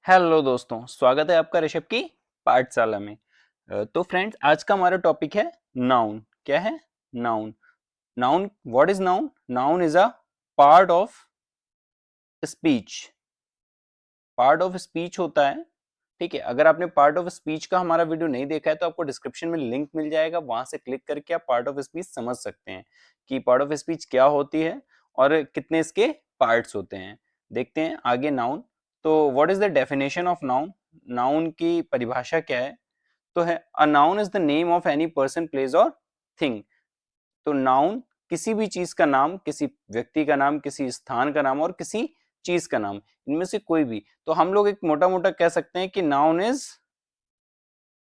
Hello दोस्तों, स्वागत है आपका ऋषभ की पाठशाला में। तो फ्रेंड्स, आज का हमारा टॉपिक है नाउन। क्या है? Noun. Noun, what is noun? Noun is a part of speech. Part of speech होता है। ठीक है, अगर आपने पार्ट ऑफ स्पीच का हमारा वीडियो नहीं देखा है तो आपको डिस्क्रिप्शन में लिंक मिल जाएगा, वहां से क्लिक करके आप पार्ट ऑफ स्पीच समझ सकते हैं कि पार्ट ऑफ स्पीच क्या होती है और कितने इसके पार्ट्स होते हैं। देखते हैं आगे नाउन। तो what is the definition of noun? Noun की परिभाषा क्या है? तो है अ noun is the name of any person, place और थिंग। तो नाउन किसी भी चीज का नाम, किसी व्यक्ति का नाम, किसी स्थान का नाम और किसी चीज का नाम, इनमें से कोई भी। तो हम लोग एक मोटा मोटा कह सकते हैं कि noun is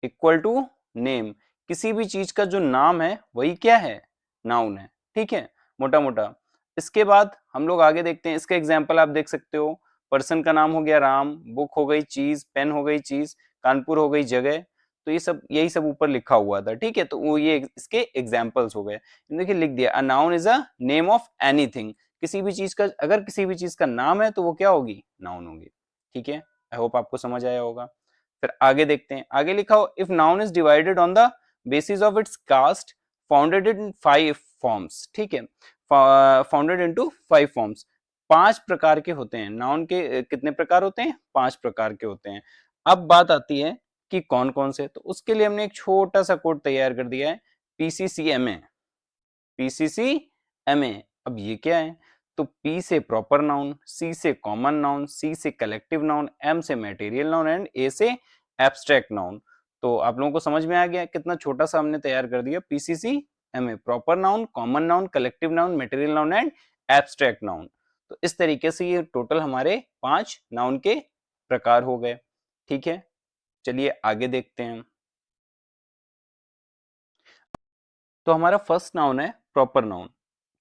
equal to name. किसी भी चीज का जो नाम है वही क्या है? नाउन है। ठीक है, मोटा मोटा। इसके बाद हम लोग आगे देखते हैं। इसका एग्जाम्पल आप देख सकते हो। पर्सन का नाम हो गया राम, बुक हो गई चीज, पेन हो गई चीज, कानपुर हो गई जगह। तो ये सब, यही सब ऊपर लिखा हुआ था। ठीक है, तो वो ये इसके एग्जाम्पल्स हो गए। देखिए लिख दिया, अ noun is a name of anything. किसी भी चीज का, अगर किसी भी चीज का नाम है तो वो क्या होगी? नाउन होगी। ठीक है, आई होप आपको समझ आया होगा। फिर आगे देखते हैं। आगे लिखा हो, if noun is divided on the basis of its caste, founded in 5 forms. ठीक है, फाउंडेड इनटू 5 फॉर्म्स। 5 प्रकार के होते हैं नाउन के। कितने प्रकार होते हैं? 5 प्रकार के होते हैं। अब बात आती है कि कौन कौन से। तो उसके लिए हमने एक छोटा सा कोड तैयार कर दिया है, पीसीसीएमए। पीसीसीएमए। अब ये क्या है? तो पी से प्रॉपर नाउन, सी से कॉमन नाउन, सी से कलेक्टिव नाउन, एम से मटेरियल नाउन एंड ए से एब्स्ट्रैक्ट नाउन। तो आप लोगों को समझ में आ गया कितना छोटा सा हमने तैयार कर दिया। PCCMA, proper noun, common noun, collective noun, material noun and abstract noun. तो इस तरीके से ये टोटल हमारे 5 नाउन के प्रकार हो गए। ठीक है, चलिए आगे देखते हैं। तो हमारा फर्स्ट नाउन है प्रॉपर नाउन।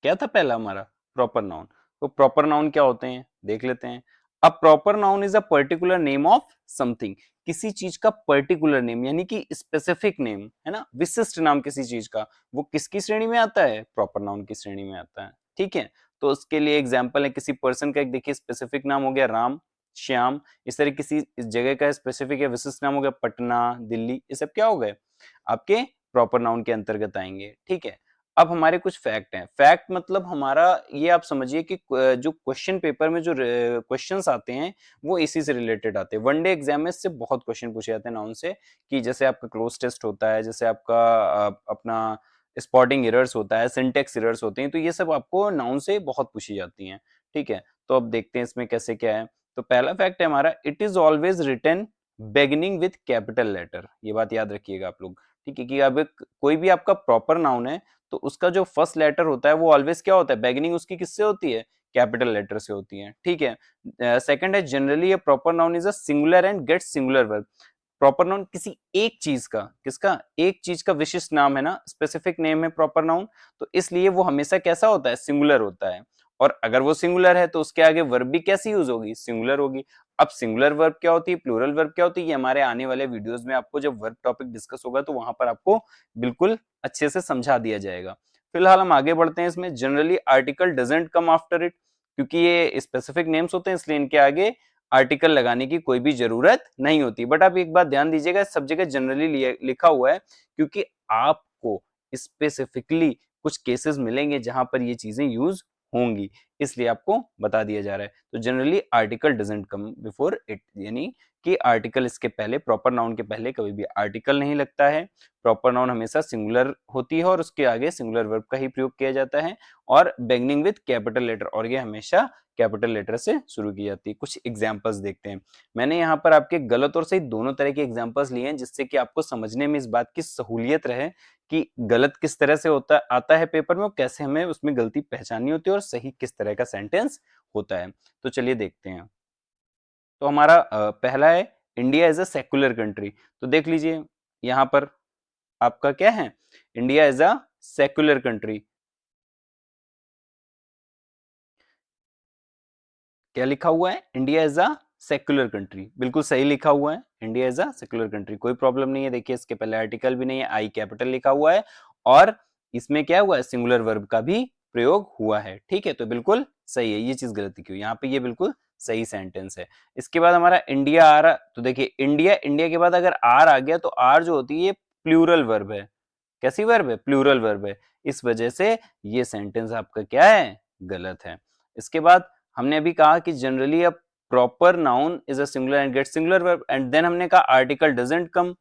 क्या था पहला हमारा? Proper noun. तो प्रॉपर नाउन क्या होते हैं देख लेते हैं। अ proper noun is a particular name of something. किसी चीज का पर्टिकुलर नेम, यानी कि स्पेसिफिक नेम है ना, विशिष्ट नाम किसी चीज का, वो किसकी श्रेणी में आता है? प्रॉपर नाउन की श्रेणी में आता है। ठीक है, तो उसके लिए एग्जाम्पल है किसी पर्सन का, एक देखिए स्पेसिफिक नाम हो गया राम, श्याम। इस तरह किसी इस जगह का स्पेसिफिक या विशिष्ट नाम हो गया पटना, दिल्ली। ये सब क्या हो गए? आपके प्रॉपर नाउन के अंतर्गत आएंगे। ठीक है, अब हमारे कुछ फैक्ट हैं। फैक्ट मतलब हमारा ये आप समझिए कि जो क्वेश्चन पेपर में जो क्वेश्चंस आते हैं वो इसी से रिलेटेड आते हैं। वनडे एग्जाम में इससे बहुत क्वेश्चन पूछे जाते हैं नाउन से, कि जैसे आपका क्लोज टेस्ट होता है, जैसे आपका अपना स्पॉटिंग एरर्स होता है, सिंटेक्स एरर्स होते हैं, तो ये सब आपको नाउन से बहुत पूछी जाती हैं। ठीक है, तो अब देखते हैं इसमें कैसे क्या है। तो पहला फैक्ट है हमारा, it is always written beginning with capital letter. ये बात याद रखिएगा आप लोग। ठीक है, कि अब कोई भी आपका प्रॉपर नाउन है तो उसका जो फर्स्ट लेटर होता है वो ऑलवेज क्या होता है? बिगिनिंग उसकी किससे होती है? कैपिटल लेटर से होती है। ठीक है, सेकंड है, generally a proper noun is a singular and gets singular verb. Proper noun किसी एक चीज का, किसका? एक चीज का विशिष्ट नाम है ना, स्पेसिफिक नेम है प्रॉपर नाउन, तो इसलिए वो हमेशा कैसा होता है? सिंगुलर होता है। और अगर वो सिंगुलर है तो उसके आगे वर्ब भी कैसी यूज होगी? सिंगुलर होगी। अब सिंगुलर वर्ब क्या होती है, प्लूरल वर्ब क्या होती है, ये हमारे आने वाले वीडियोस में आपको जब वर्ब टॉपिक डिस्कस होगा तो वहां पर आपको बिल्कुल अच्छे से समझा दिया जाएगा। फिलहाल हम आगे बढ़ते हैं। इसमें generally article doesn't come after it, क्योंकि ये स्पेसिफिक नेम्स होते हैं इसलिए इनके आगे आर्टिकल लगाने की कोई भी जरूरत नहीं होती। बट आप एक बात ध्यान दीजिएगा, सब जगह जनरली लिखा हुआ है क्योंकि आपको स्पेसिफिकली कुछ केसेस मिलेंगे जहां पर ये चीजें यूज होंगी, इसलिए आपको बता दिया जा रहा है। तो generally article doesn't come before it, यानी कि आर्टिकल इसके पहले, प्रॉपर नाउन के पहले कभी भी आर्टिकल नहीं लगता है। प्रॉपर नाउन हमेशा सिंगुलर होती है और उसके आगे सिंगुलर वर्ब का ही प्रयोग किया जाता है, और बिगिनिंग विद कैपिटल लेटर, और ये हमेशा कैपिटल लेटर से शुरू की जाती है। कुछ एग्जांपल्स देखते हैं। मैंने यहाँ पर आपके गलत और सही दोनों तरह के एग्जांपल्स लिए हैं, जिससे कि आपको समझने में इस बात की सहूलियत रहे कि गलत किस तरह से होता आता है पेपर में, और कैसे हमें उसमें गलती पहचाननी होती है, और सही किस तरह का सेंटेंस होता है। तो चलिए देखते हैं। तो हमारा पहला है, India is a secular country. तो देख लीजिए यहाँ पर आपका क्या है? India is a secular country. क्या लिखा हुआ है? India is a secular country. बिल्कुल सही लिखा हुआ है, India is a secular country, कोई प्रॉब्लम नहीं है। देखिए इसके पहले आर्टिकल भी नहीं है, आई कैपिटल लिखा हुआ है, और इसमें क्या हुआ है? सिंगुलर वर्ब का भी प्रयोग हुआ है। ठीक है, तो बिल्कुल सही है। ये चीज गलती क्यों? यहाँ पे ये बिल्कुल सही सेंटेंस है। इसके बाद हमारा इंडिया आ रहा, तो देखिए इंडिया, इंडिया के बाद अगर आर आ गया तो आर जो होती है प्लूरल वर्ब है। कैसी वर्ब है? प्लूरल वर्ब है। इस वजह से ये सेंटेंस आपका क्या है? गलत है। इसके बाद हमने अभी कहा कि generally a proper noun is a singular and get singular verb, and then हमने कहा article doesn't come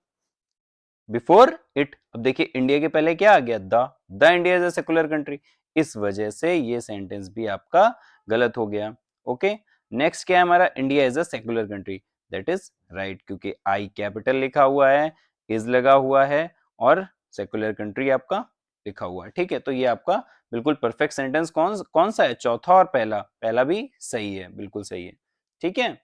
before it. अब देखिए इंडिया के पहले क्या आ गया? The India is a secular country. इस वजह से ये सेंटेंस भी आपका गलत हो गया। ओके, नेक्स्ट क्या है हमारा? India is a secular country, that is right, क्योंकि आई कैपिटल लिखा हुआ है, इज लगा हुआ है और सेकुलर कंट्री आपका लिखा हुआ है। ठीक है, तो ये आपका बिल्कुल परफेक्ट सेंटेंस कौन कौन सा है? चौथा और पहला। पहला भी सही है, बिल्कुल सही है। ठीक है,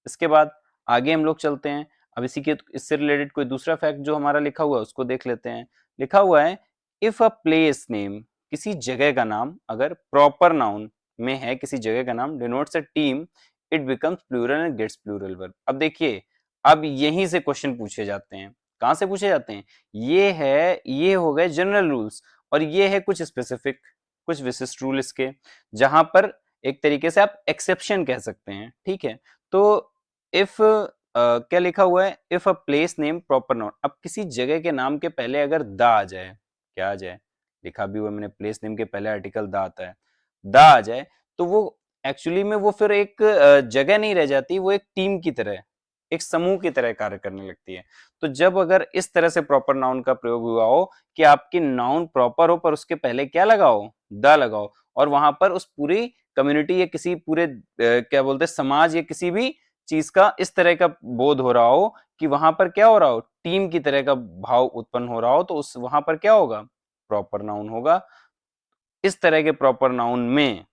इसके बाद आगे हम लोग चलते हैं। अब इसी के इससे रिलेटेड कोई दूसरा फैक्ट जो हमारा लिखा हुआ है उसको देख लेते हैं। लिखा हुआ है इफ अ प्लेस नेम, किसी जगह का नाम अगर प्रॉपर नाउन में है, किसी जगह का नाम, denotes a team, it becomes plural and gets plural verb. अब देखिए, अब यहीं से क्वेश्चन पूछे जाते हैं। कहां से पूछे जाते हैं? ये हो गए जनरल रूल्स, और ये है कुछ स्पेसिफिक, कुछ विशिष्ट रूल इसके, जहां पर एक तरीके से आप एक्सेप्शन कह सकते हैं। ठीक है, तो इफ क्या लिखा हुआ है? If a place name proper noun. अब किसी जगह के नाम के पहले अगर द आ जाए, क्या आ जाए? लिखा भी हुआ मैंने, प्लेस नेम के पहले आर्टिकल द आता है, द आ जाए, तो वो एक्चुअली में वो फिर एक जगह नहीं रह जाती, वो एक टीम की तरह, एक समूह की तरह कार्य करने लगती है। तो जब अगर इस तरह से प्रॉपर नाउन का प्रयोग हुआ हो कि आपकी नाउन प्रॉपर हो पर उसके पहले क्या लगाओ? द लगाओ, और वहां पर उस पूरी कम्युनिटी या किसी पूरे क्या बोलते हैं, समाज या किसी भी चीज का इस तरह का बोध हो रहा हो कि वहां पर क्या हो रहा हो? टीम की तरह का भाव उत्पन्न हो रहा हो, तो उस वहां पर क्या होगा? प्रॉपर नाउन होगा। इस तरह के प्रॉपर नाउन में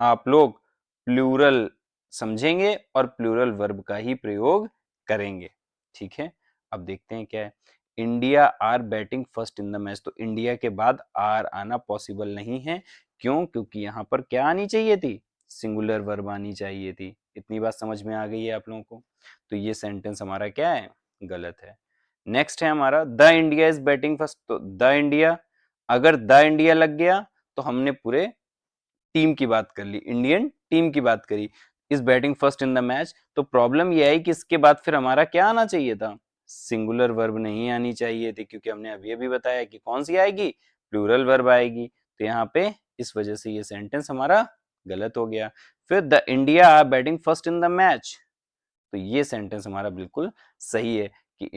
आप लोग प्लूरल समझेंगे और प्लूरल वर्ब का ही प्रयोग करेंगे। ठीक है, अब देखते हैं क्या है। India are batting first in the match, तो इंडिया के बाद आर आना पॉसिबल नहीं है। क्यों? क्योंकि यहां पर क्या आनी चाहिए थी? सिंगुलर वर्ब आनी चाहिए थी। इतनी बात समझ में आ गई है आप लोगों को? तो ये सेंटेंस हमारा क्या है? गलत है। नेक्स्ट है हमारा the India is batting first, तो द इंडिया, अगर द इंडिया लग गया तो हमने पूरे टीम की बात कर ली, इंडियन टीम की बात करी, is batting first in the match. तो प्रॉब्लम यह है कि इसके बाद फिर हमारा क्या आना चाहिए था? सिंगुलर वर्ब नहीं आनी चाहिए थी, क्योंकि हमने अभी बताया कि कौन सी आएगी? प्लूरल वर्ब आएगी। तो यहाँ पे इस वजह से ये सेंटेंस हमारा गलत हो गया। फिर the India are batting first in the match, तो ये सेंटेंस हमारा बिल्कुल सही है कि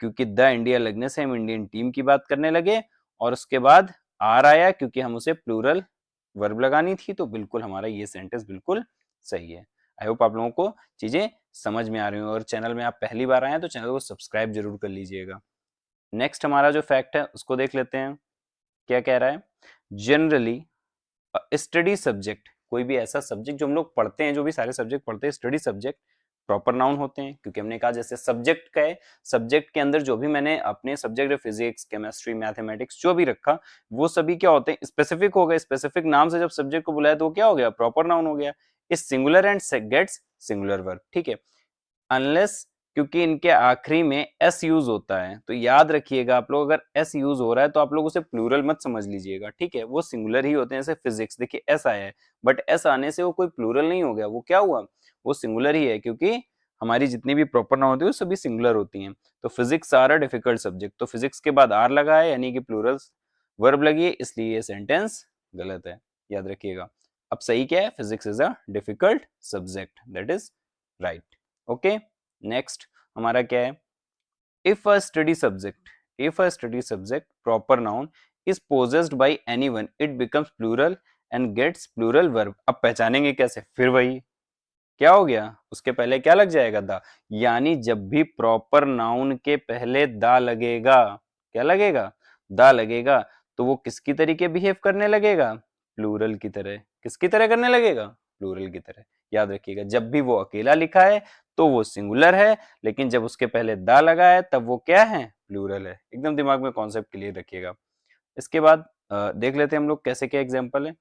क्योंकि द इंडिया लगने से हम इंडियन टीम की बात करने लगे, और उसके बाद आर आया क्योंकि हम उसे प्लूरल वर्ब लगानी थी, तो बिल्कुल हमारा ये सेंटेंस बिल्कुल सही है। आई होप आप लोगों को चीजें समझ में आ रही हो, और चैनल में आप पहली बार आए हैं तो चैनल को सब्सक्राइब जरूर कर लीजिएगा। नेक्स्ट हमारा जो फैक्ट है उसको देख लेते हैं। क्या कह रहा है? जनरली स्टडी सब्जेक्ट, कोई भी ऐसा सब्जेक्ट जो हम लोग पढ़ते हैं, जो भी सारे सब्जेक्ट पढ़ते हैं, स्टडी सब्जेक्ट प्रॉपर नाउन होते हैं, क्योंकि हमने कहा जैसे सब्जेक्ट का है, सब्जेक्ट के अंदर जो भी मैंने अपने सब्जेक्ट फिजिक्स, केमिस्ट्री, मैथमेटिक्स जो भी रखा, वो सभी क्या होते हैं? स्पेसिफिक हो गए। स्पेसिफिक नाम से जब सब्जेक्ट को बुलाया तो वो क्या हो गया? प्रॉपर नाउन हो गया। इस singular and gets singular verb. ठीक है, अनलेस, क्योंकि इनके आखिरी में एस यूज होता है, तो याद रखिएगा आप लोग, अगर एस यूज हो रहा है तो आप लोग उसे प्लूरल मत समझ लीजिएगा। ठीक है, वो सिंगुलर ही होते हैं। जैसे फिजिक्स, देखिए एस आया है, बट एस आने से वो कोई प्लूरल नहीं हो गया, वो क्या हुआ? वो सिंगुलर ही है, क्योंकि हमारी जितनी भी प्रॉपर नाउन होती है वो सभी सिंगुलर होती हैं। तो physics are a difficult subject, तो फिजिक्स के बाद आर लगा है, यानी कि प्लूरल वर्ब लगी है, इसलिए ये सेंटेंस गलत है। याद रखिएगा। अब सही क्या है? Physics is a difficult subject, that is right. Okay, next हमारा क्या है? If a study subject, if a study subject proper noun is possessed by anyone, it becomes plural and gets plural verb. अब पहचानेंगे कैसे? फिर वही, क्या हो गया? उसके पहले क्या लग जाएगा? द, यानी जब भी प्रॉपर नाउन के पहले द लगेगा, क्या लगेगा? द लगेगा, तो वो किसकी तरीके बिहेव करने लगेगा? प्लूरल की तरह। किसकी तरह करने लगेगा? प्लूरल की तरह। याद रखिएगा, जब भी वो अकेला लिखा है तो वो सिंगुलर है, लेकिन जब उसके पहले द लगा है तब वो क्या है? प्लूरल है। एकदम दिमाग में कॉन्सेप्ट क्लियर रखिएगा। इसके बाद देख लेते हैं हम लोग कैसे क्या एग्जाम्पल है।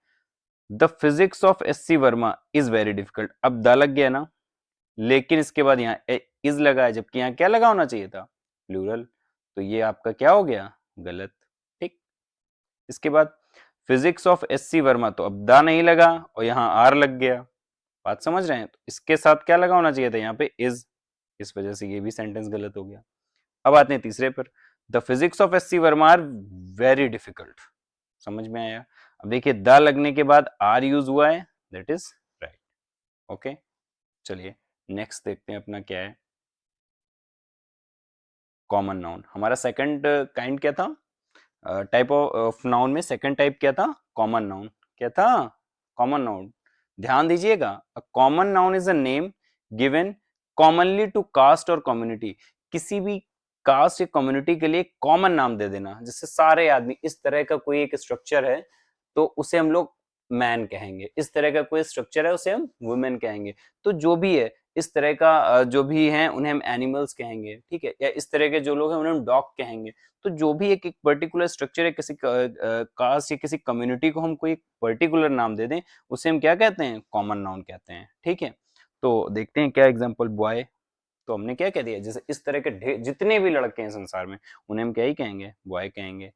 The physics of S C Verma is very difficult. अब द लग गया ना, लेकिन इसके बाद यहाँ इज लगा है, जबकि यहाँ क्या लगा होना चाहिए था? प्लूरल। तो ये आपका क्या हो गया? गलत। ठीक, इसके बाद physics of S C Verma, तो अब द नहीं लगा और यहाँ आर लग गया, बात समझ रहे हैं? तो इसके साथ क्या लगा होना चाहिए था यहाँ पे इज, इस वजह से ये भी सेंटेंस गलत हो गया। अब आते हैं तीसरे पर, the physics of S C Verma are very difficult. समझ में आया? अब देखिए द लगने के बाद आर यूज हुआ है, दैट इज राइट। ओके, चलिए नेक्स्ट देखते हैं अपना क्या है। कॉमन नाउन, हमारा सेकंड काइंड क्या था, टाइप ऑफ नाउन में सेकंड टाइप क्या था, कॉमन नाउन। क्या था? Common noun. ध्यान दीजिएगा, a common noun is a name given commonly to caste और कम्युनिटी। किसी भी कास्ट या कम्युनिटी के लिए कॉमन नाम दे देना, जैसे सारे आदमी, इस तरह का कोई एक स्ट्रक्चर है तो उसे हम लोग मैन कहेंगे, इस तरह का कोई स्ट्रक्चर है उसे हम वुमेन कहेंगे। तो जो भी है इस तरह का जो भी है उन्हें हम एनिमल्स कहेंगे, ठीक है, या इस तरह के जो लोग हैं उन्हें हम डॉग कहेंगे। तो जो भी एक पर्टिकुलर स्ट्रक्चर है, किसी कास्ट या किसी कम्युनिटी को हम कोई पर्टिकुलर नाम दे दें, उसे हम क्या कहते हैं, कॉमन नाउन कहते हैं। ठीक है, तो देखते हैं क्या एग्जांपल, बॉय। तो हमने क्या कह दिया, जैसे इस तरह के जितने भी लड़के हैं संसार में उन्हें हम क्या ही कहेंगे, बॉय कहेंगे।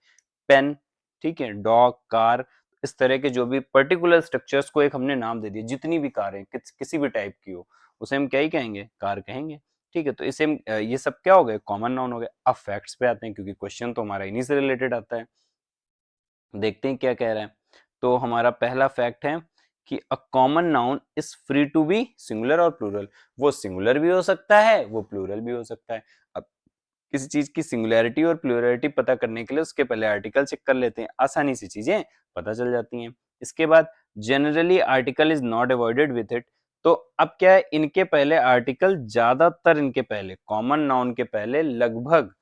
पेन, ठीक है, डॉग, कार, इस तरह के जो भी पर्टिकुलर स्ट्रक्चर्स को एक हमने नाम दे दिया, जितनी भी कारें किसी भी टाइप की हो उसे हम क्या ही कहेंगे, कार कहेंगे। ठीक है, तो इसे ये सब क्या हो गए, कॉमन नाउन हो गए। अब फैक्ट्स पे आते हैं, क्योंकि क्वेश्चन तो हमारा इन्हीं से रिलेटेड आता है। देखते हैं क्या कह रहा है। तो हमारा पहला फैक्ट है कि a common noun is free to be singular और प्लूरल। वो सिंगुलर भी हो सकता है, वो प्लूरल भी हो सकता है। अब किसी चीज की सिंगुलैरिटी और प्लूरलिटी पता करने के लिए उसके पहले आर्टिकल चेक कर लेते हैं, आसानी से चीजें पता चल जाती हैं। इसके बाद generally article is not avoided with it. तो अब क्या है, इनके पहले आर्टिकल, ज्यादातर इनके पहले, कॉमन नाउन के पहले लगभग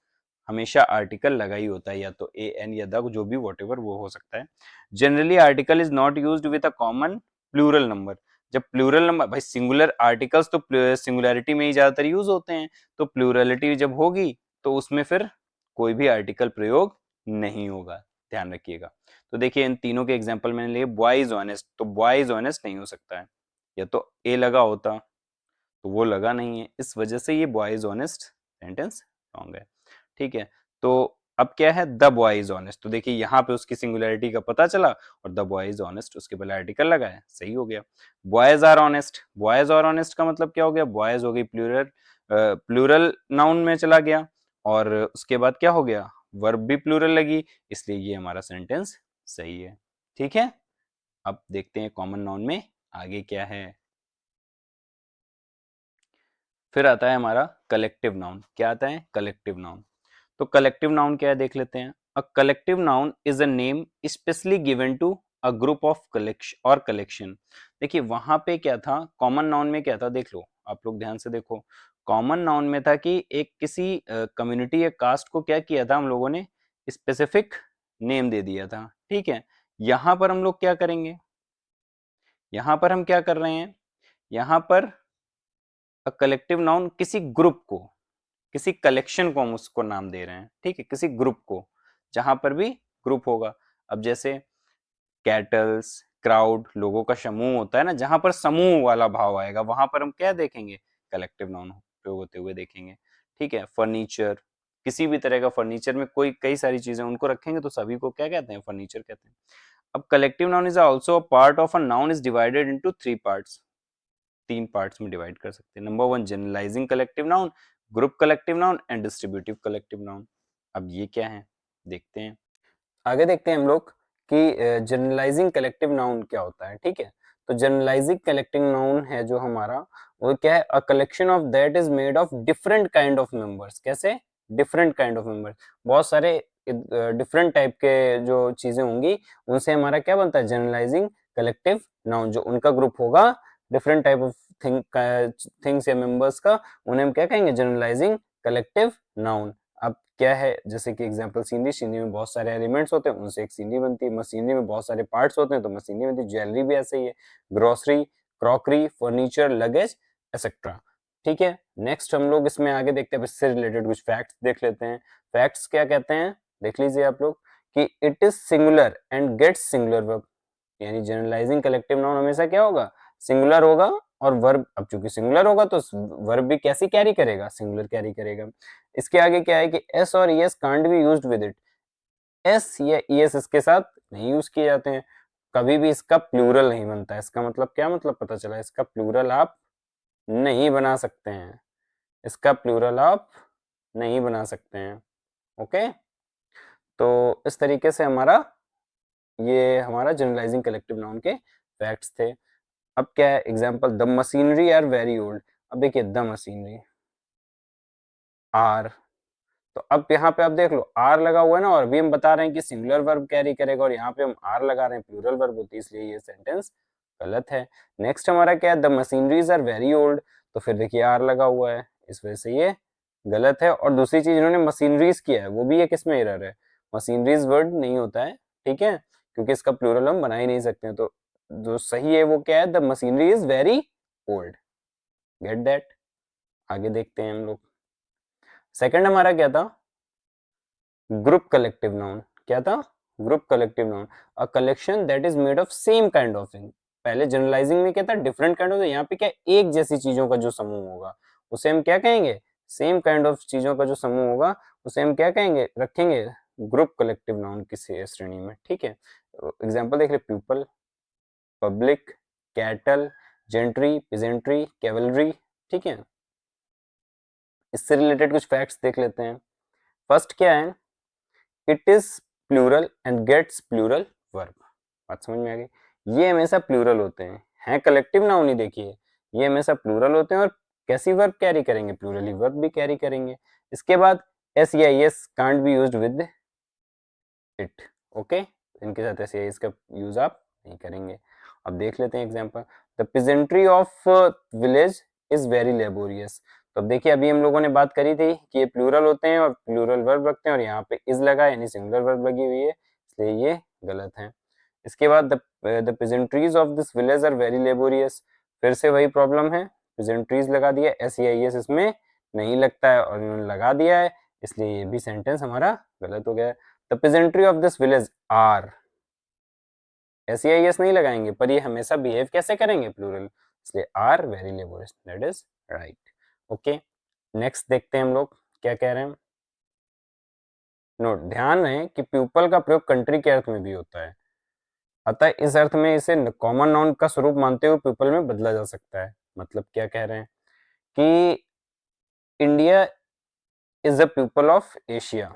हमेशा आर्टिकल लगा ही होता है, या तो ए एन या द, जो भी वॉटेवर वो हो सकता है। Generally article is not used with a common plural number. जब प्लूरल नंबर, भाई सिंगुलर आर्टिकल्स तो सिंगुलैरिटी में ही ज्यादातर यूज होते हैं, तो प्लूरलिटी जब होगी तो उसमें फिर कोई भी आर्टिकल प्रयोग नहीं होगा, ध्यान रखिएगा। तो देखिए इन तीनों के एग्जांपल मैंने लिए, बॉय इज ऑनेस्ट, तो बॉय इज ऑनेस्ट नहीं हो सकता है, या तो ए लगा होता, तो वो लगा नहीं है, इस वजह से ये boy is honest sentence wrong है। ठीक है, तो अब क्या है, द बॉय इज ऑनेस्ट, तो देखिए यहाँ पे उसकी सिंगुलैरिटी का पता चला और द बॉय इज ऑनेस्ट उसके पहले आर्टिकल लगा है, सही हो गया। Boys are honest, boys are honest का मतलब क्या हो गया, बॉयज हो गई प्लूरल, प्लूरल नाउन में चला गया, और उसके बाद क्या हो गया, वर्ब भी प्लूरल लगी, इसलिए ये हमारा सेंटेंस सही है। ठीक है, अब देखते हैं कॉमन नाउन में आगे क्या है। फिर आता है हमारा कलेक्टिव नाउन। क्या आता है, कलेक्टिव नाउन। तो कलेक्टिव नाउन क्या है देख लेते हैं। A collective noun is a name specially given to a group of collection और कलेक्शन। देखिए वहां पे क्या था, कॉमन नाउन में क्या था, देख लो आप लोग ध्यान से देखो। कॉमन नाउन में था कि एक किसी कम्युनिटी या कास्ट को क्या किया था हम लोगों ने, स्पेसिफिक नेम दे दिया था। ठीक है, यहां पर हम लोग क्या करेंगे, यहां पर हम क्या कर रहे हैं, यहां पर कलेक्टिव नाउन किसी ग्रुप को, किसी कलेक्शन को हम उसको नाम दे रहे हैं। ठीक है, किसी ग्रुप को, जहां पर भी ग्रुप होगा। अब जैसे कैटल्स, क्राउड, लोगों का समूह होता है ना, जहां पर समूह वाला भाव आएगा वहां पर हम क्या देखेंगे, कलेक्टिव नाउन प्रयोग होते हुए देखेंगे। ठीक है, फर्नीचर, किसी भी तरह का फर्नीचर में कोई कई सारी चीजें उनको रखेंगे तो सभी को क्या कहते हैं, फर्नीचर कहते हैं। अब collective noun is also a part of a noun is divided into 3 parts. 3 parts में डिवाइड कर सकते हैं। Number 1 generalising collective noun, group collective noun and distributive collective noun. अब ये क्या है देखते हैं, आगे देखते हैं हम लोग कि जनरलाइजिंग कलेक्टिव नाउन क्या होता है। ठीक है, तो जनरलाइजिंग कलेक्टिव नाउन है जो हमारा, वो क्या है, अ collection of that is made of different kind of members. कैसे, डिफरेंट काइंड ऑफ मेंबर्स, बहुत सारे डिफरेंट टाइप के जो चीजें होंगी उनसे हमारा क्या बनता है, जनरलाइजिंग कलेक्टिव नाउन। जो उनका ग्रुप होगा डिफरेंट टाइप ऑफ थिंग्स या मेंबर्स का, उन्हें हम क्या कहेंगे, जनरलाइजिंग कलेक्टिव नाउन। अब क्या है, जैसे कि एग्जांपल सीनरी, सीनरी में बहुत सारे एलिमेंट्स होते हैं, उनसे एक सीनरी बनती है। मशीनरी में बहुत सारे पार्ट्स होते हैं तो मशीनरी बनती है। ज्वेलरी भी ऐसे ही है, grocery, crockery, furniture, luggage etcetera. ठीक है, नेक्स्ट हम लोग इसमें आगे देखते हैं, इससे रिलेटेड कुछ फैक्ट्स देख लेते हैं। फैक्ट्स क्या कहते हैं देख लीजिए आप लोग, कि it is singular and gets singular verb. यानी जनरलाइजिंग कलेक्टिव नाउन हमेशा क्या होगा, सिंगुलर होगा, और वर्ब, अब चूंकि सिंगुलर होगा तो वर्ब भी कैसी कैरी करेगा, सिंगुलर कैरी करेगा। इसके आगे क्या है कि एस और ES can't be used with it. S या ईएस इसके साथ नहीं यूज किए जाते हैं। कभी भी इसका प्लूरल नहीं बनता है। इसका मतलब क्या मतलब पता चला, इसका प्लूरल आप नहीं बना सकते हैं, इसका प्लूरल आप नहीं बना सकते हैं। ओके, तो इस तरीके से ये हमारा जनरलाइजिंग कलेक्टिव नाउन के फैक्ट्स थे। अब क्या है example, the machinery are very old. अब देखिए द मशीनरी आर, तो अब यहाँ पे आप देख लो आर लगा हुआ है ना, और अभी हम बता रहे हैं कि सिंगुलर वर्ब कैरी करेगा, और यहाँ पे हम आर लगा रहे हैं प्लूरल वर्ब होती है, इसलिए ये सेंटेंस गलत है। नेक्स्ट हमारा क्या है, the machineries are very old, तो फिर देखिए आर लगा हुआ है, इस वजह से ये गलत है। और दूसरी चीज इन्होंने मशीनरीज किया है, वो भी ये किस में एरर है, मशीनरीज वर्ड नहीं होता है, ठीक है, क्योंकि इसका प्लूरल हम बना ही नहीं सकते हैं। तो जो सही है वो क्या है, the machinery is very old. Get that? आगे देखते हैं हम लोग। सेकंड हमारा क्या था, ग्रुप कलेक्टिव नाउन। क्या था, group collective noun, a collection that is made of same kind of thing. पहले जनरलाइजिंग में क्या था, डिफरेंट काइंड ऑफ, यहाँ पे क्या एक जैसी चीजों का जो समूह होगा उसे हम क्या कहेंगे, सेम काइंड ऑफ चीजों का जो समूह होगा उसे हम क्या कहेंगे, रखेंगे ग्रुप कलेक्टिव नाउन की श्रेणी में, ठीक है। एग्जाम्पल देख ले, people, public, cattle, gentry, peasantry, cavalry, ठीक है। इससे रिलेटेड कुछ फैक्ट्स देख लेते हैं। फर्स्ट क्या है, it is plural and gets plural verb. बात समझ में आ गई, ये हमेशा प्लूरल होते हैं कलेक्टिव नाउन ही, देखिए ये हमेशा प्लूरल होते हैं, और कैसी वर्ब कैरी करेंगे, प्लूरल ही वर्ब भी कैरी करेंगे। इसके बाद एस या S can't be used with it, okay, इनके साथ एस या एस का यूज आप नहीं करेंगे। अब देख लेते हैं example, the peasantry of village is very laborious. तो अब देखिए अभी हम लोगों ने बात करी थी कि ये प्लूरल होते हैं और प्लूरल वर्ब रखते हैं, और यहाँ पे इज लगा यानी सिंगुलर वर्ब लगी हुई है, इसलिए ये गलत है। इसके बाद the peasantries of this village are very laborious, फिर से वही प्रॉब्लम है, पिजेंट्रीज लगा दिया, एस ई आई एस इसमें नहीं लगता है और इन्होंने लगा दिया है, इसलिए ये भी सेंटेंस हमारा गलत हो गया है। The peasantry of this village are, S E I S नहीं लगाएंगे, पर ये हमेशा बिहेव कैसे करेंगे, प्लूरल, इसलिए are very laborious, that is right. Okay, next देखते हैं हम लोग क्या कह रहे हैं। नोट, ध्यान रहे कि प्यूपल का प्रयोग कंट्री के अर्थ में भी होता है, अतः इस अर्थ में इसे कॉमन नाउन का स्वरूप मानते हुए प्यूपल में बदला जा सकता है। मतलब क्या कह रहे हैं कि India is the people of Asia,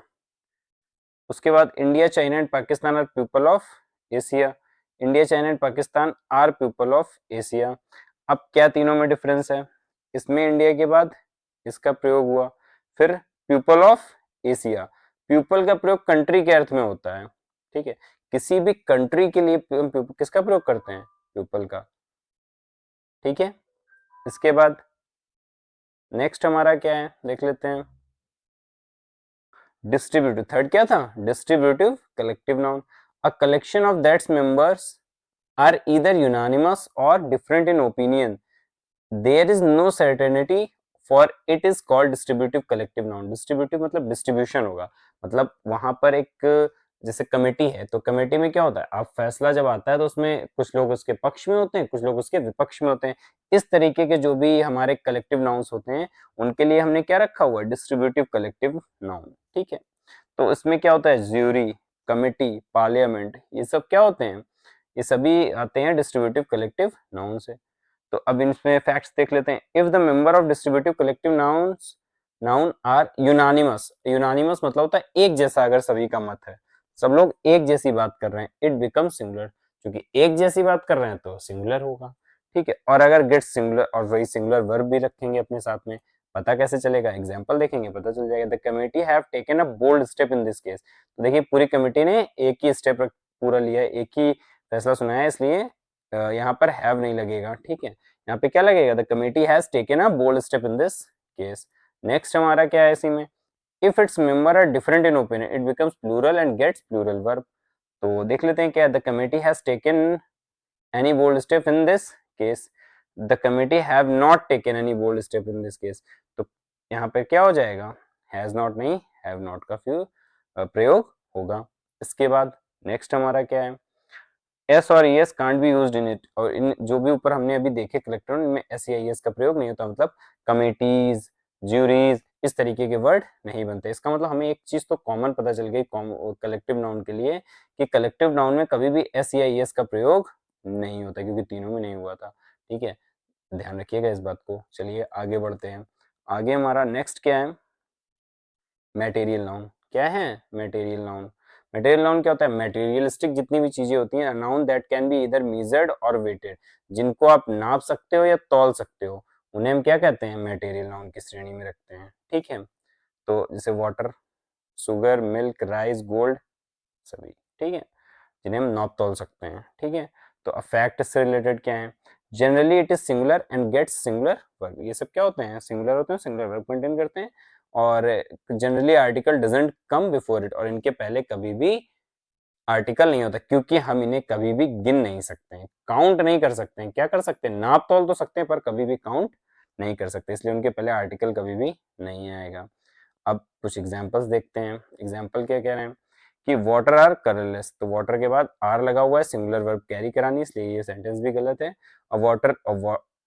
उसके बाद India, China and Pakistan are people of Asia, India, China and Pakistan are people of Asia. अब क्या तीनों में डिफरेंस है, इसमें इंडिया के बाद इसका प्रयोग हुआ, फिर पीपल ऑफ एशिया, पीपल का प्रयोग कंट्री के अर्थ में होता है, ठीक है, किसी भी कंट्री के लिए किसका प्रयोग करते हैं, पीपल का, ठीक है। इसके बाद नेक्स्ट हमारा क्या है देख लेते हैं, डिस्ट्रीब्यूटिव। थर्ड क्या था, distributive collective noun, a collection of that's members are either unanimous और different in opinion, there is no certainty for it is called distributive collective noun. Distributive मतलब डिस्ट्रीब्यूशन होगा, मतलब वहां पर एक जैसे कमेटी है, तो कमेटी में क्या होता है, अब फैसला जब आता है तो उसमें कुछ लोग उसके पक्ष में होते हैं, कुछ लोग उसके विपक्ष में होते हैं। इस तरीके के जो भी हमारे कलेक्टिव नाउन्स होते हैं उनके लिए हमने क्या रखा हुआ है, डिस्ट्रीब्यूटिव कलेक्टिव नाउन, ठीक है। तो इसमें क्या होता है, ज्यूरी, कमेटी, पार्लियामेंट, ये सब क्या होते हैं, ये सभी आते हैं डिस्ट्रीब्यूटिव कलेक्टिव नाउन से। तो अब इसमें फैक्ट्स देख लेते हैं। If the member of distributive collective nouns noun are unanimous, unanimous मतलब होता है एक जैसा, अगर सभी का मत है, सब लोग एक जैसी बात कर रहे हैं, इट बिकम सिंगुलर, क्योंकि एक जैसी बात कर रहे हैं तो सिंगुलर होगा, ठीक है। और अगर गेट सिंगुलर, और वही सिंगुलर वर्ब भी रखेंगे अपने साथ में, पता कैसे चलेगा, एग्जाम्पल देखेंगे पता चल जाएगा। The committee have taken a bold step in this case, तो देखिए पूरी कमेटी ने एक ही स्टेप पूरा लिया है, एक ही फैसला सुनाया है, इसलिए यहाँ पर हैव नहीं लगेगा, ठीक है। यहाँ पे क्या लगेगा, the committee has taken a bold step in this case. Next हमारा क्या है इसी में, if its member are different in opinion it becomes plural and gets plural verb. तो देख लेते हैं क्या है, the committee has taken any bold step in this case, the committee have not taken any bold step in this case. तो यहाँ पे क्या हो जाएगा, हैज नॉट नहीं हैव नॉट का प्रयोग होगा। इसके बाद नेक्स्ट हमारा क्या है, एस और S can't be used in it, और इन जो भी ऊपर हमने अभी देखे कलेक्टर, इनमें एस या एस का प्रयोग नहीं होता, मतलब कमेटीज, ज्यूरीज, इस तरीके के वर्ड नहीं बनते। इसका मतलब हमें एक चीज तो कॉमन पता चल गई कलेक्टिव नाउन के लिए कि कलेक्टिव नाउन में कभी भी एस या एस का प्रयोग नहीं होता, क्योंकि तीनों में नहीं हुआ था। ठीक है, ध्यान रखिएगा इस बात को। चलिए आगे बढ़ते हैं। आगे हमारा नेक्स्ट क्या है, मटेरियल नाउन। क्या है मटेरियल नाउन? मटेरियल नाउन क्या होता है? मटेरियलिस्टिक जितनी भी चीजें होती हैं, नाउन दैट कैन बी इधर मेजर्ड और वेटेड, जिनको आप नाप सकते हो या तौल सकते हो, उन्हें हम क्या कहते हैं? मटेरियल नाउन की श्रेणी में रखते हैं। ठीक है, तो जैसे water, sugar, milk, rice, gold, सभी। ठीक है, जिन्हें हम नाप तौल सकते हैं। ठीक है, तो अफेक्ट से रिलेटेड क्या है? Generally it is singular and gets singular verb. ये सब क्या होते हैं? सिंगुलर होते हैं, सिंगुलर वर्ब मेंटेन करते हैं। और generally article doesn't come before it, और इनके पहले कभी भी आर्टिकल नहीं होता, क्योंकि हम इन्हें कभी भी गिन नहीं सकते हैं, काउंट नहीं कर सकते हैं। क्या कर सकते हैं? नाप तौल तो सकते हैं, पर कभी भी काउंट नहीं कर सकते, इसलिए उनके पहले आर्टिकल कभी भी नहीं आएगा। अब कुछ एग्जांपल्स देखते हैं। एग्जांपल क्या कह रहे हैं कि वाटर आर कलरलेस, तो वाटर के बाद आर लगा हुआ है, सिंगुलर वर्ब कैरी करानी, इसलिए ये सेंटेंस भी गलत है। और वाटर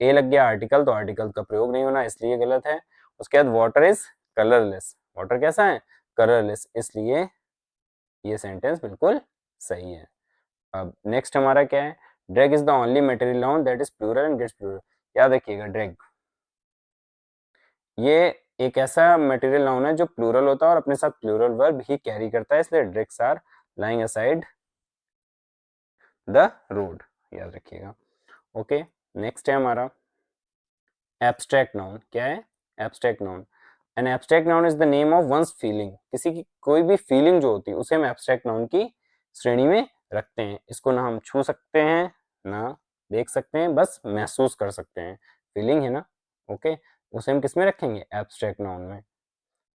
ए लग गया आर्टिकल, तो आर्टिकल का प्रयोग नहीं होना, इसलिए गलत है। उसके बाद वाटर इज कलरलेस, वाटर कैसा है? कलरलेस, इसलिए ये सेंटेंस बिल्कुल सही है। अब नेक्स्ट हमारा क्या है? Drag is the only material noun that is plural and gets plural. याद रखिएगा, ड्रैग ये एक ऐसा मटेरियल नाउन है जो प्लूरल होता है और अपने साथ प्लूरल वर्ब ही कैरी करता है, इसलिए drags are lying aside the road, याद रखिएगा। ओके, नेक्स्ट है हमारा एब्स्ट्रैक्ट नाउन। क्या है? Abstract noun. An abstract noun is the name of one's feeling, किसी की कोई भी फीलिंग जो होती है उसे हम एब्स्ट्रैक्ट नाउन की श्रेणी में रखते हैं। इसको ना हम छू सकते हैं, ना देख सकते हैं, बस महसूस कर सकते हैं। फीलिंग है ना, ओके, उसे हम किस में रखेंगे? एब्स्ट्रैक्ट नाउन में।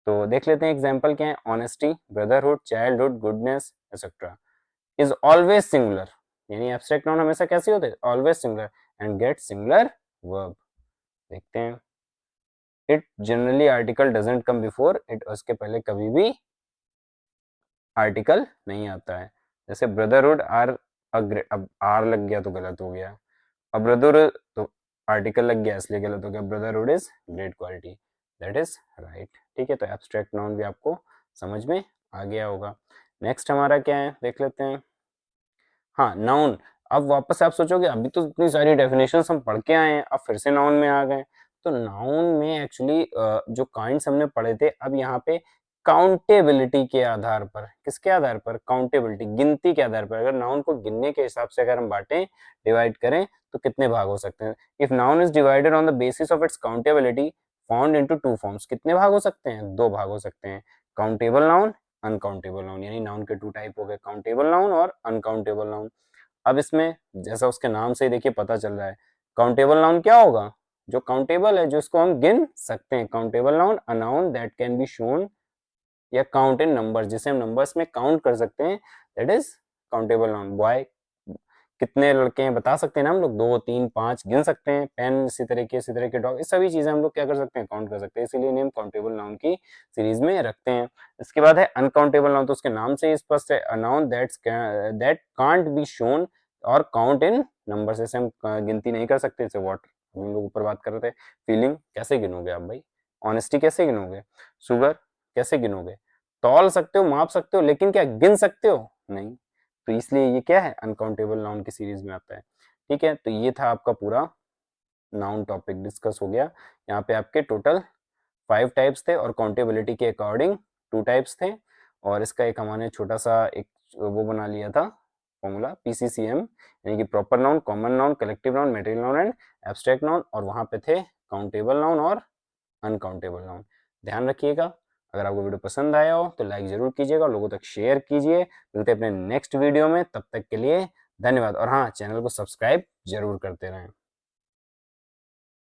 तो देख लेते हैं एग्जाम्पल क्या है। Honesty, brotherhood, childhood, goodness etcetera is always singular, यानी एब्स्ट्रैक्ट नाउन हमेशा कैसे होते हैं? Always singular and get singular verb. देखते हैं, it generally article doesn't come before it, उसके पहले कभी भी आर्टिकल नहीं आता है। जैसे ब्रदरहुड आर, अब आर लग गया तो गलत हो गया। अब ब्रदरहुड तो आर्टिकल लग गया इसलिए गलत हो गया। Brotherhood is great quality, that is right. ठीक है, तो एब्स्ट्रैक्ट नाउन भी आपको समझ में आ गया होगा। नेक्स्ट हमारा क्या है, देख लेते हैं। हाँ, नाउन। अब वापस आप सोचोगे अभी तो इतनी सारी डेफिनेशंस हम पढ़ के आए हैं, अब फिर से नाउन में आ गए। तो नाउन में एक्चुअली जो काइंड्स हमने पढ़े थे, अब यहाँ पे काउंटेबिलिटी के आधार पर, किसके आधार पर? काउंटेबिलिटी, गिनती के आधार पर। अगर नाउन को गिनने के हिसाब से अगर हम बांटें, डिवाइड करें, तो कितने भाग हो सकते हैं? If noun is divided on the basis of it's accountability found into two forms, कितने भाग हो सकते हैं? दो भाग हो सकते हैं, काउंटेबल नाउन, अनकाउंटेबल नाउन। यानी नाउन के टू टाइप हो गए, काउंटेबल नाउन और अनकाउंटेबल नाउन। अब इसमें जैसा उसके नाम से ही देखिए पता चल रहा है, काउंटेबल नाउन क्या होगा? जो काउंटेबल है, जो इसको हम गिन सकते हैं। Countable noun, a noun that can be shown या काउंट इन नंबर, जिसे हम नंबर्स में काउंट कर सकते हैं, that is countable noun. Boy कितने लड़के हैं बता सकते हैं ना हम लोग, 2 3 5 गिन सकते हैं। पेन इसी तरह के डॉग, ये सभी चीजें हम लोग क्या कर सकते हैं? काउंट कर सकते हैं, इसीलिए इन्हें हम काउंटेबल नाउन की सीरीज में रखते हैं। इसके बाद है अनकाउंटेबल नाउन, तो उसके नाम से ही स्पष्ट है, a noun that can't be shown और काउंट इन नंबर, से हम गिनती नहीं कर सकते। जैसे वाटर, हम लोग ऊपर बात कर रहे थे। फीलिंग कैसे गिनोगे आप भाई? ऑनेस्टी कैसे गिनोगे? शुगर कैसे गिनोगे? तौल सकते हो, माप सकते हो, लेकिन क्या गिन सकते हो? नहीं। तो इसलिए ये क्या है? अनकाउंटेबल नाउन की सीरीज में आता है। ठीक है, तो ये था आपका पूरा नाउन टॉपिक डिस्कस हो गया। यहाँ पे आपके टोटल 5 टाइप्स थे और काउंटेबिलिटी के अकॉर्डिंग 2 टाइप्स थे। और इसका एक हमने छोटा सा एक वो बना लिया था फॉर्मूला, पीसीसीएम, यानी कि proper noun, common noun, collective noun, material noun and abstract noun, और वहां पे थे काउंटेबल नाउन और अनकाउंटेबल नाउन। ध्यान रखिएगा। अगर आपको वीडियो पसंद आया हो तो लाइक जरूर कीजिएगा, लोगों तक शेयर कीजिए। मिलते हैं अपने नेक्स्ट वीडियो में, तब तक के लिए धन्यवाद। और हाँ, चैनल को सब्सक्राइब जरूर करते रहें।